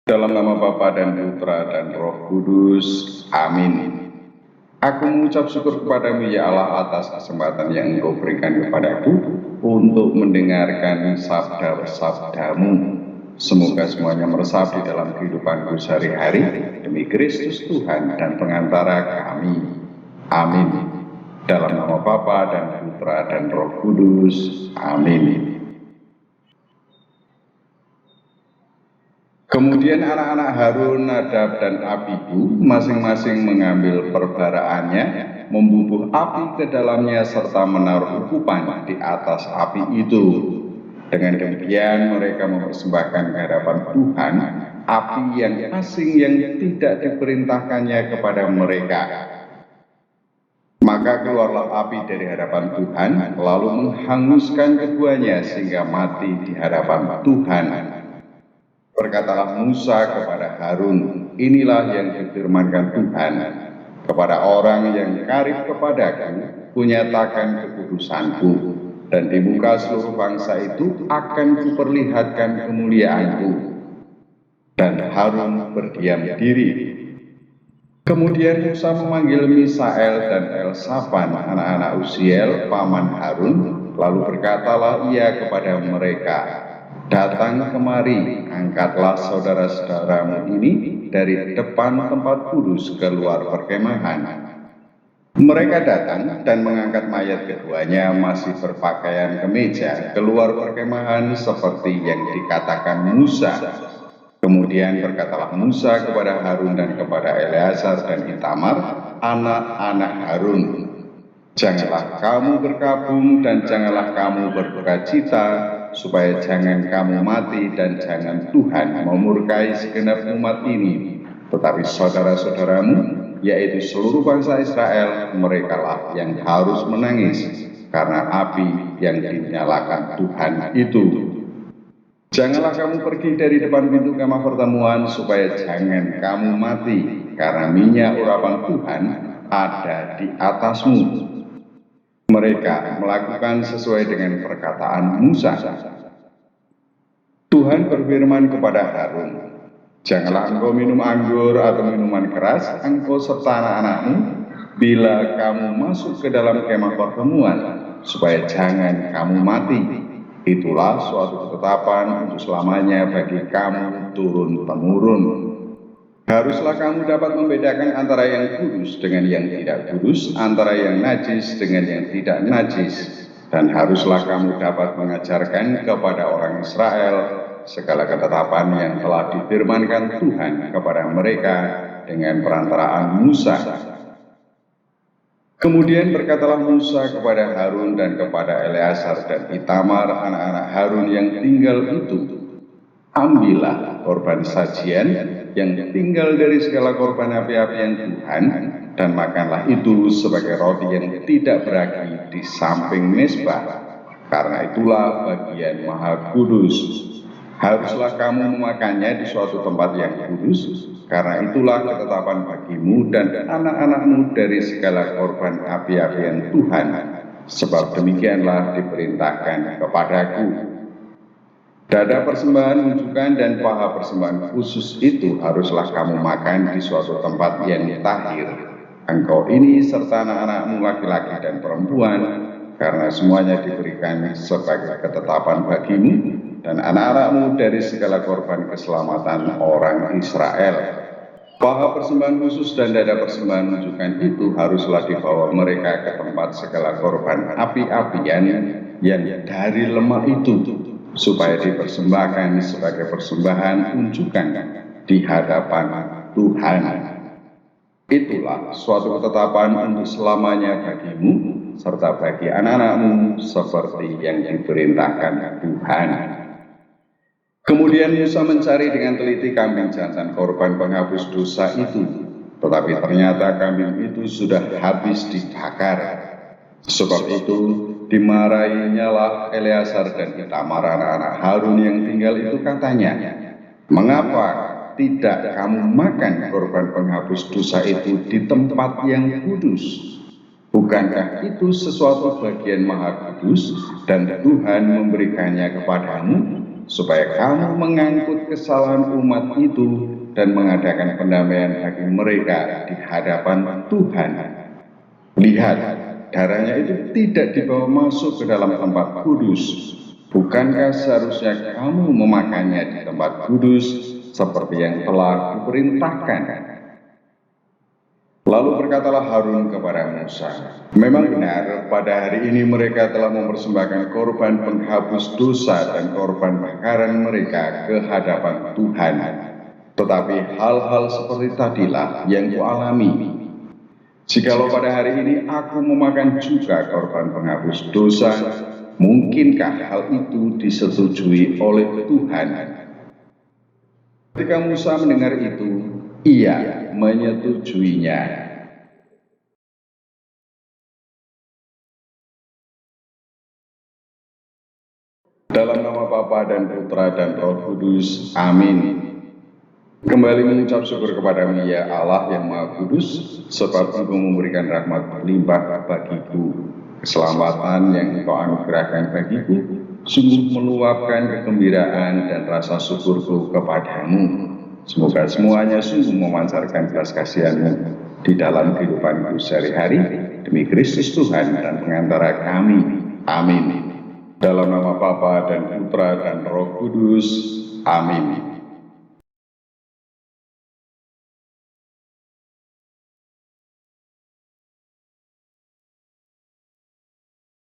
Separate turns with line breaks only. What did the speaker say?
Dalam nama Bapa dan Putra dan Roh Kudus. Amin. Aku mengucap syukur kepadamu ya Allah atas kesempatan yang Engkau berikan kepadaku untuk mendengarkan sabda-sabdamu. Semoga semuanya meresap di dalam kehidupanku sehari-hari demi Kristus Tuhan dan pengantara kami. Amin. Dalam nama Bapa dan Putra dan Roh Kudus. Amin. Kemudian anak-anak Harun, Nadab, dan Abihu masing-masing mengambil perbaraannya, membubuh api ke dalamnya serta menaruh ukupan di atas api itu. Dengan demikian mereka mempersembahkan ke hadapan Tuhan api yang asing yang tidak diperintahkannya kepada mereka. Maka keluarlah api dari hadapan Tuhan, lalu menghanguskan keduanya sehingga mati di hadapan Tuhan. Berkatalah Musa kepada Harun, inilah yang difirmankan Tuhan, kepada orang yang karib kepadaku, kunyatakan kekudusanku, dan di muka seluruh bangsa itu akan kuperlihatkan kemuliaanku. Dan Harun berdiam diri. Kemudian Musa memanggil Misael dan Elsafan, anak-anak Uziel, paman Harun, lalu berkatalah ia kepada mereka, datang kemari, angkatlah saudara-saudaramu ini dari depan tempat kudus keluar perkemahan. Mereka datang dan mengangkat mayat keduanya masih berpakaian kemeja keluar perkemahan seperti yang dikatakan Musa. Kemudian berkatalah Musa kepada Harun dan kepada Eleazar dan Itamar, anak-anak Harun, janganlah kamu berkabung dan janganlah kamu berbukacita, supaya jangan kamu mati dan jangan Tuhan memurkai segenap umat ini. Tetapi saudara-saudaramu, yaitu seluruh bangsa Israel, merekalah yang harus menangis karena api yang dinyalakan Tuhan itu. Janganlah kamu pergi dari depan pintu kemah pertemuan, supaya jangan kamu mati, karena minyak urapan Tuhan ada di atasmu. Mereka melakukan sesuai dengan perkataan Musa. Tuhan berfirman kepada Harun, janganlah engkau minum anggur atau minuman keras, engkau serta anak-anakmu, bila kamu masuk ke dalam kemah pertemuan, supaya jangan kamu mati. Itulah suatu ketetapan untuk selamanya bagi kamu turun-temurun. Haruslah kamu dapat membedakan antara yang kudus dengan yang tidak kudus, antara yang najis dengan yang tidak najis. Dan haruslah kamu dapat mengajarkan kepada orang Israel segala ketetapan yang telah difirmankan Tuhan kepada mereka dengan perantaraan Musa. Kemudian berkatalah Musa kepada Harun dan kepada Eleazar dan Itamar, anak-anak Harun yang tinggal itu, ambillah korban sajian yang tinggal dari segala korban api-apian Tuhan, dan makanlah itu sebagai roti yang tidak beragi di samping mezbah, karena itulah bagian maha kudus. Haruslah kamu memakannya di suatu tempat yang kudus, karena itulah ketetapan bagimu dan anak-anakmu dari segala korban api-apian Tuhan, sebab demikianlah diperintahkan kepadaku. Dada persembahan unjukan dan paha persembahan khusus itu haruslah kamu makan di suatu tempat yang tahir, engkau ini serta anak-anakmu laki-laki dan perempuan, karena semuanya diberikan sebagai ketetapan bagimu dan anak-anakmu dari segala korban keselamatan orang Israel. Paha persembahan khusus dan dada persembahan unjukan itu haruslah dibawa mereka ke tempat segala korban api-apian yang dari lemak itu, supaya dipersembahkan sebagai persembahan unjukan di hadapan Tuhan. Itulah suatu ketetapan untuk selamanya bagimu serta bagi anak-anakmu seperti yang diperintahkan Tuhan. Kemudian Musa mencari dengan teliti kambing jantan korban penghapus dosa itu, tetapi ternyata kambing itu sudah habis dibakar. Sebab itu dimarahinyalah Eleazar dan Itamar, anak-anak Harun yang tinggal itu, katanya, mengapa tidak kamu makan korban penghapus dosa itu di tempat yang kudus? Bukankah itu sesuatu bagian maha kudus dan Tuhan memberikannya kepadamu supaya kamu mengangkut kesalahan umat itu dan mengadakan pendamaian bagi mereka di hadapan Tuhan. Lihat, darahnya itu tidak dibawa masuk ke dalam tempat kudus. Bukankah seharusnya kamu memakannya di tempat kudus seperti yang telah diperintahkan? Lalu berkatalah Harun kepada Musa, memang benar pada hari ini mereka telah mempersembahkan korban penghapus dosa dan korban bakaran mereka ke hadapan Tuhan. Tetapi hal-hal seperti tadilah yang kualami. Jikalau pada hari ini aku memakan juga korban penghapus dosa, mungkinkah hal itu disetujui oleh Tuhan? Ketika Musa mendengar itu, ia menyetujuinya. Dalam nama Bapa dan Putra dan Roh Kudus, amin. Kembali mengucap syukur kepadamu ya Allah yang Maha Kudus, sebab Engkau memberikan rahmat berlimpah bagiku. Keselamatan yang Engkau anugerahkan bagiku sungguh meluapkan kegembiraan dan rasa syukurku kepadamu. Semoga semuanya sungguh memancarkan belas kasihan-Mu di dalam kehidupanku sehari-hari, demi Kristus Tuhan dan pengantara kami. Amin. Dalam nama Bapa dan Putra dan Roh Kudus. Amin.